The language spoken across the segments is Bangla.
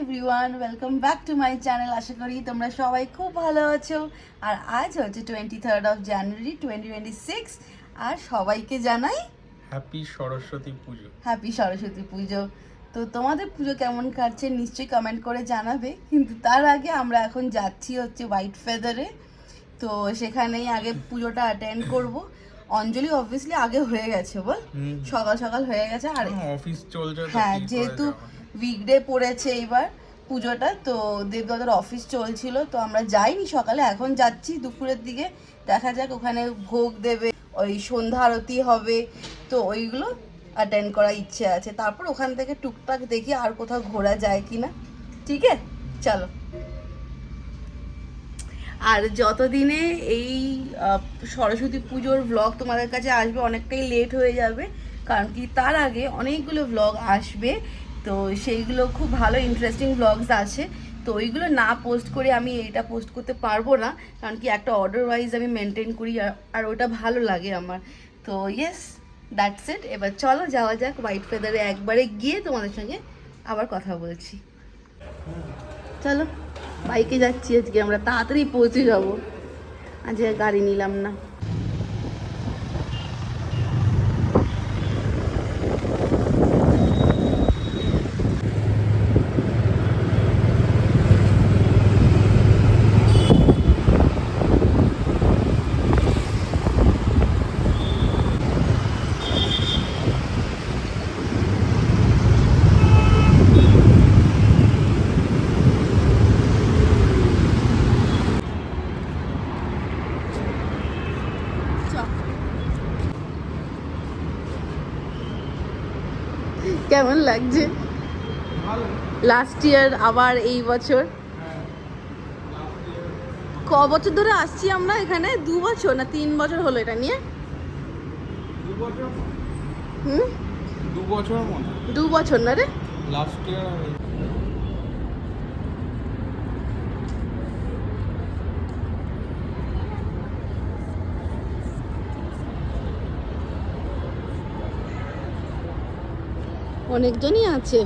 Everyone, welcome back to my channel. আশা করি তোমরা সবাই খুব ভালো আছো। আর আজ হচ্ছে 23rd অফ জানুয়ারি 2026। আর সবাইকে জানাই হ্যাপি সরস্বতী পুজো। হ্যাপি সরস্বতী পুজো। তো তোমাদের পুজো কেমন কাটছে নিশ্চয়ই কমেন্ট করে জানাবে। কিন্তু তার আগে আমরা এখন যাচ্ছি হচ্ছে হোয়াইট ফেদারে। তো সেখানেই আগে পুজোটা অ্যাটেন্ড করব। অঞ্জলি অবভিয়াসলি আগে হয়ে গেছে, বল সকাল সকাল হয়ে গেছে। আর অফিস চলছে, হ্যাঁ, যেহেতু উইকডে পড়েছে এইবার পুজোটা, তো দেবদাদার অফিস চলছিল, তো আমরা যাইনি সকালে, এখন যাচ্ছি দুপুরের দিকে। দেখা যাক, ওখানে ভোগ দেবে, ওই সন্ধ্যা আরতি হবে, তো ওইগুলো অ্যাটেন্ড করার ইচ্ছে আছে। তারপর ওখান থেকে টুকটাক দেখি আর কোথাও ঘোরা যায় কিনা। ঠিক আছে, চলো। আর যতদিনে এই সরস্বতী পুজোর ব্লগ তোমাদের কাছে আসবে অনেকটাই লেট হয়ে যাবে, কারণ কি তার আগে অনেকগুলো ব্লগ আসবে। তো সেইগুলো খুব ভালো ইন্টারেস্টিং ব্লগস আছে, তো ওইগুলো না পোস্ট করে আমি এটা পোস্ট করতে পারবো না, কারণ কি একটা অর্ডার ওয়াইজ আমি মেনটেন করি, আর ওটা ভালো লাগে আমার। তো ইয়েস, দ্যাটস ইট। এবার চলো যাওয়া যাক হোয়াইট ফেদারে, একবারে গিয়ে তোমাদের সঙ্গে আবার কথা বলছি। চলো, বাইকে যাচ্ছি আজকে, আমরা তাড়াতাড়ি পৌঁছে যাবো, আজকে গাড়ি নিলাম না। কেমন লাগছে? লাস্ট ইয়ার আবার এই বছর। ক বছর ধরে আসছি আমরা এখানে? 2 বছর না 3 বছর হলো এটা নিয়ে। 2 বছর না রে, লাস্ট ইয়ার। অনেকজনই আছে।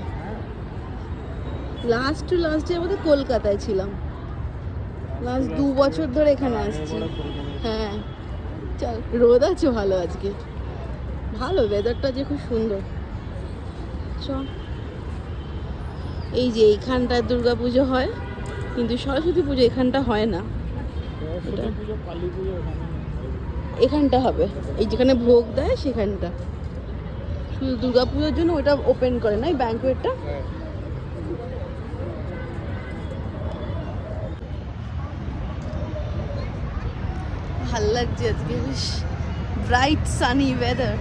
লাস্ট ইয়ার বোধহয় কলকাতায় ছিলাম, লাস্ট 2 বছর ধরে এখানে আসছি। হ্যাঁ চল, রোদ আছে ভালো আজকে, ভালো ওয়েদারটা যে খুব সুন্দর। চল, এই যে এইখানটায় দুর্গা পুজো হয়, কিন্তু সরস্বতী পুজো এখানটা হয় না, এখানটা হবে, এই যেখানে ভোগ দেয় সেখানটা। শুধু দুর্গা পুজোর জন্য ওটা ওপেন করে না, এই ব্যাঙ্কোয়েটটা। ভাল লাগছে আজকে, বেশ ব্রাইট সানি ওয়েদার।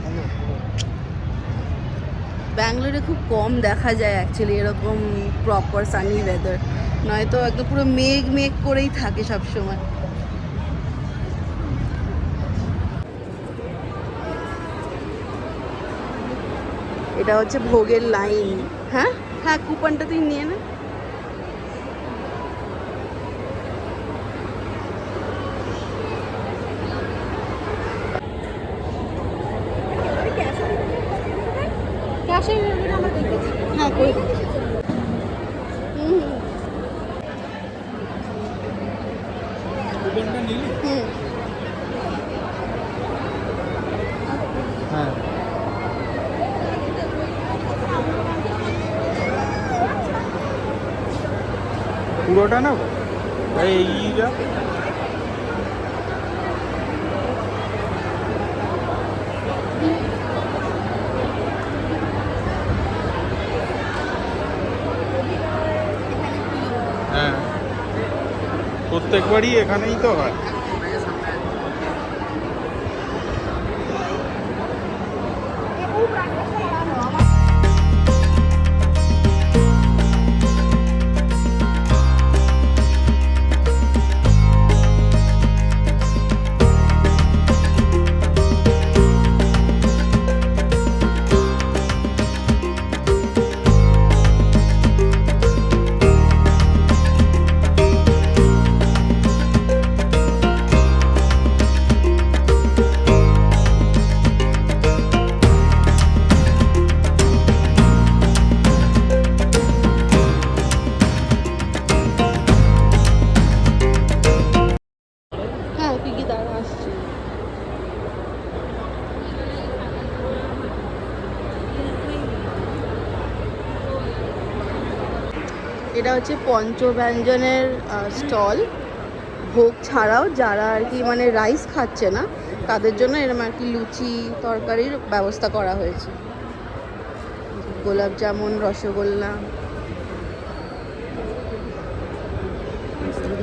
ব্যাঙ্গালোরে খুব কম দেখা যায় অ্যাকচুয়ালি এরকম প্রপার সানি ওয়েদার, নয়তো একদম পুরো মেঘ মেঘ করেই থাকে সবসময়। এটা হচ্ছে ভোগের লাইন। হ্যাঁ হ্যাঁ, কুপনটা তুই নিয়ে নে। হ্যাঁ করে দিচ্ছি। হ্যাঁ, পুরোটা না এই যা। হ্যাঁ, প্রত্যেকবারই এখানেই তো হয়। এটা হচ্ছে পঞ্চব্যঞ্জনের স্টল। ভোগ ছাড়াও যারা আর কি মানে রাইস খাচ্ছে না তাদের জন্য এরকম আর কি লুচি তরকারির ব্যবস্থা করা হয়েছে। গোলাপ জামুন, রসগোল্লা,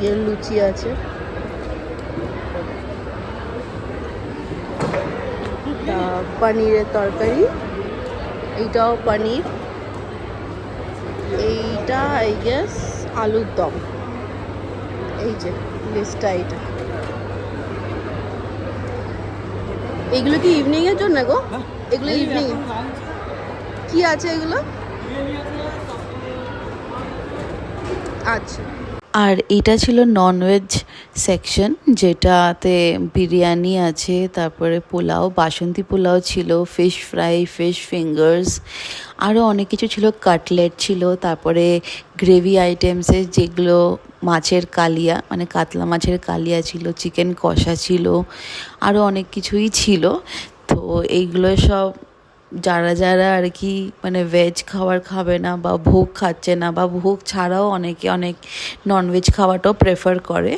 এর লুচি আছে। পনিরের তরকারি, এইটাও পনির, এইটা আই গেস আলুর দম। এই যে লিস্টটা এইটা। এগুলো কি ইভিনিং এর জন্য গো? এগুলো ইভিনিং কি আছে এগুলো? আচ্ছা। আর এটা ছিল ননভেজ সেকশন, যেটাতে বিরিয়ানি আছে, তারপরে পোলাও, বাসন্তী পোলাও ছিল, ফিশ ফ্রাই, ফিশ ফিঙ্গার্স, আরও অনেক কিছু ছিল, কাটলেট ছিল, তারপরে গ্রেভি আইটেমসের যেগুলো মাছের কালিয়া মানে কাতলা মাছের কালিয়া ছিল, চিকেন কষা ছিল, আরও অনেক কিছুই ছিল। তো এইগুলো সব যারা যারা আর কি মানে ভেজ খাবার খাবে না বা ভোগ খাচ্ছে না বা ভোগ ছাড়াও অনেকে অনেক ননভেজ খাওয়াটাও প্রেফার করে,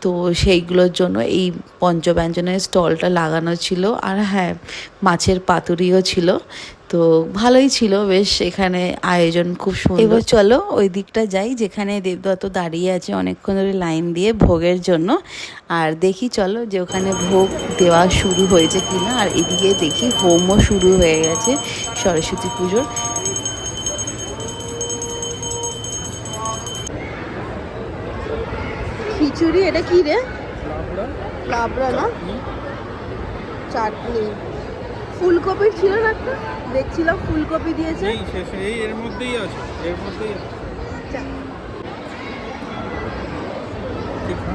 তো সেইগুলোর জন্য এই পঞ্চব্যঞ্জনের স্টলটা লাগানো ছিল। আর হ্যাঁ, মাছের পাতুরিও ছিল। তো ভালোই ছিল বেশ, এখানে আয়োজন খুব সুন্দর। এবার চলো ওই দিকটা যাই যেখানে দেবদত্ত দাঁড়িয়ে আছে অনেকক্ষণ ধরে লাইন দিয়ে ভোগের জন্য, আর দেখি চলো যে ওখানে ভোগ দেওয়া শুরু হয়েছে কিনা। আর এদিকে দেখি হোমও শুরু হয়ে গেছে সরস্বতী পুজোর। খিচুড়ি, এটা কি রে? লাবড়া না, চাটনি। ফুলকপির ছিল না একটা, দেখছিলাম ফুলকপি দিয়েছে। এই শেষে এই এর মধ্যেই আছে, এর মধ্যেই আছে। ঠিক না?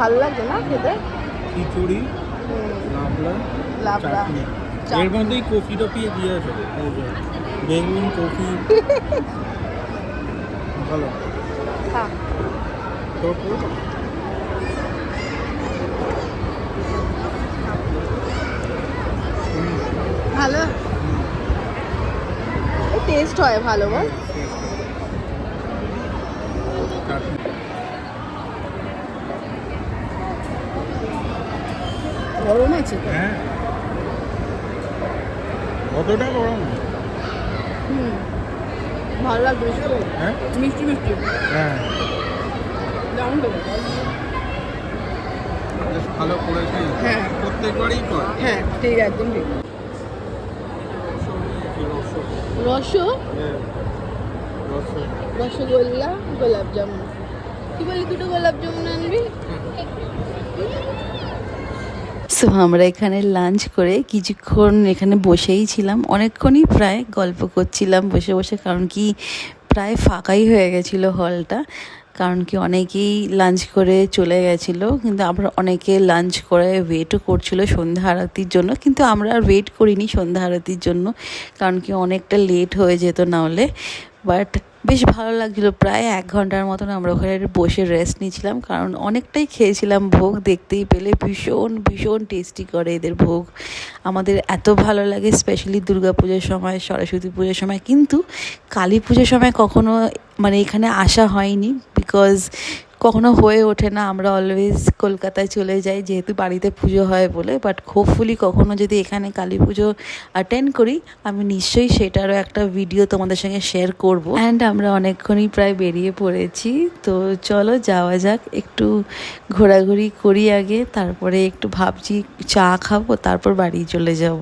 ভালো লাগছে না খেতে? খিচুড়ি, লাবড়া, লাবড়া, চাটনি। এর মধ্যেই কফি টফি দিয়ে আছে, এই যে বেগুন, কফি। ভালো। হ্যাঁ। তো ভালো টেস্ট হয়, ভালো বল। গরম আছে তো? হ্যাঁ, কতটা গরম? ভালো লাগবে। হ্যাঁ মিষ্টি মিষ্টি, হ্যাঁ, দারুণ তো। বেশ ভালো করেছে। হ্যাঁ, প্রত্যেকবারই কর। হ্যাঁ ঠিক, একদম ঠিক। রসগোল্লা, গোলাপ জামুন। কি বলি, দুটো গোলাপ জামুন আনবি? সো আমরা এখানে লাঞ্চ করে কিছুক্ষণ এখানে বসেই ছিলাম, অনেকক্ষণই প্রায় গল্প করছিলাম বসে বসে, কারণ কি প্রায় ফাঁকাই হয়ে গেছিলো হলটা, কারণ কি অনেকেই লাঞ্চ করে চলে গেছিলো, কিন্তু আমরা অনেকে লাঞ্চ করে ওয়েটও করছিল সন্ধ্যা আরতির জন্য, কিন্তু আমরা আর ওয়েট করিনি সন্ধ্যা আরতির জন্য, কারণ কি অনেকটা লেট হয়ে যেত নাহলে। বাট বেশ ভালো লাগছিলো, প্রায় 1 ঘন্টার মতন আমরা ওখানে বসে রেস্ট নিয়েছিলাম, কারণ অনেকটাই খেয়েছিলাম ভোগ, দেখতেই পেলে ভীষণ ভীষণ টেস্টি করে এদের ভোগ। আমাদের এত ভালো লাগে স্পেশালি দুর্গাপুজোর সময়, সরস্বতী পুজোর সময়, কিন্তু কালী পুজোর সময় কখনো মানে এখানে আসা হয়নি, বিকজ কখনো হয়ে ওঠে না, আমরা অলওয়েজ কলকাতায় চলে যাই যেহেতু বাড়িতে পুজো হয় বলে। বাট হোপফুলি কখনো যদি এখানে কালী পুজো অ্যাটেন্ড করি, আমি নিশ্চয়ই সেটারও একটা ভিডিও তোমাদের সঙ্গে শেয়ার করব। অ্যান্ড আমরা অনেকক্ষণই প্রায় বেরিয়ে পড়েছি, তো চলো যাওয়া যাক, একটু ঘোরাঘুরি করি আগে, তারপরে একটু ভাবছি চা খাবো, তারপর বাড়ি চলে যাব।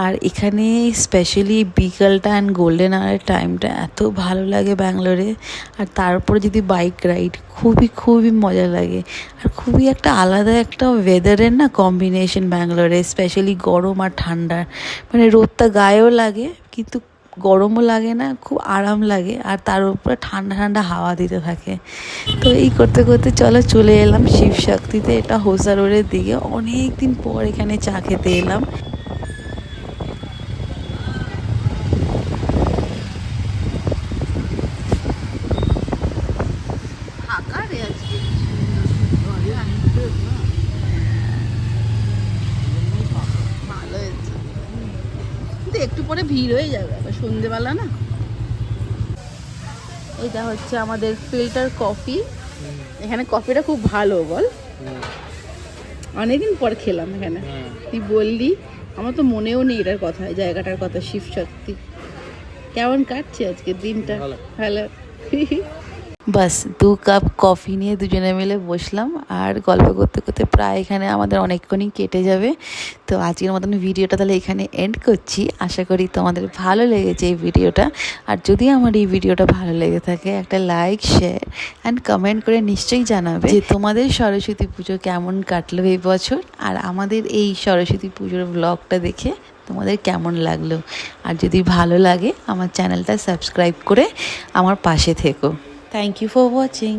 আর এখানে স্পেশালি বিকালটা অ্যান্ড গোল্ডেন আওয়ারের টাইমটা এত ভালো লাগে ব্যাঙ্গালোরে, আর তারপরে যদি বাইক রাইড, খুবই খুবই মজা লাগে। আর খুবই একটা আলাদা একটা ওয়েদারের না কম্বিনেশন ব্যাঙ্গালোরে, স্পেশালি গরম আর ঠান্ডা, মানে রোদটা গায়েও লাগে কিন্তু গরমও লাগে না, খুব আরাম লাগে, আর তার উপরে ঠান্ডা ঠান্ডা হাওয়া দিতে থাকে। তো এই করতে করতে চলো চলে এলাম শিবশক্তিতে, এটা হোসা রোডের দিকে, অনেক দিন পর এখানে চা খেতে এলাম। একটু পরে ভিড় হয়ে যাবে, আবার সন্ধেবেলা না। এটা হচ্ছে আমাদের ফিল্টার কফি। এখানে কফিটা খুব ভালো বল, অনেকদিন পর খেলাম এখানে। তুই বললি, আমার তো মনেও নেই এটার কথা, জায়গাটার কথা। শিব শক্তি কেমন কাটছে আজকে দিনটা? ভালো। বাস 2 কাপ কফি নিয়ে দুজনে মিলে বসলাম আর গল্প করতে করতে প্রায় এখানে আমাদের অনেকক্ষণই কেটে যাবে। তো আজকের মতন ভিডিওটা তাহলে এখানে এন্ড করছি। আশা করি তোমাদের ভালো লেগেছে এই ভিডিওটা। আর যদি আমার এই ভিডিওটা ভালো লেগে থাকে, একটা লাইক, শেয়ার অ্যান্ড কমেন্ট করে নিশ্চয়ই জানাবে যে তোমাদের সরস্বতী পুজো কেমন কাটলো এই বছর, আর আমাদের এই সরস্বতী পুজোর ব্লগটা দেখে তোমাদের কেমন লাগলো। আর যদি ভালো লাগে আমার চ্যানেলটা সাবস্ক্রাইব করে আমার পাশে থেকো। Thank you for watching.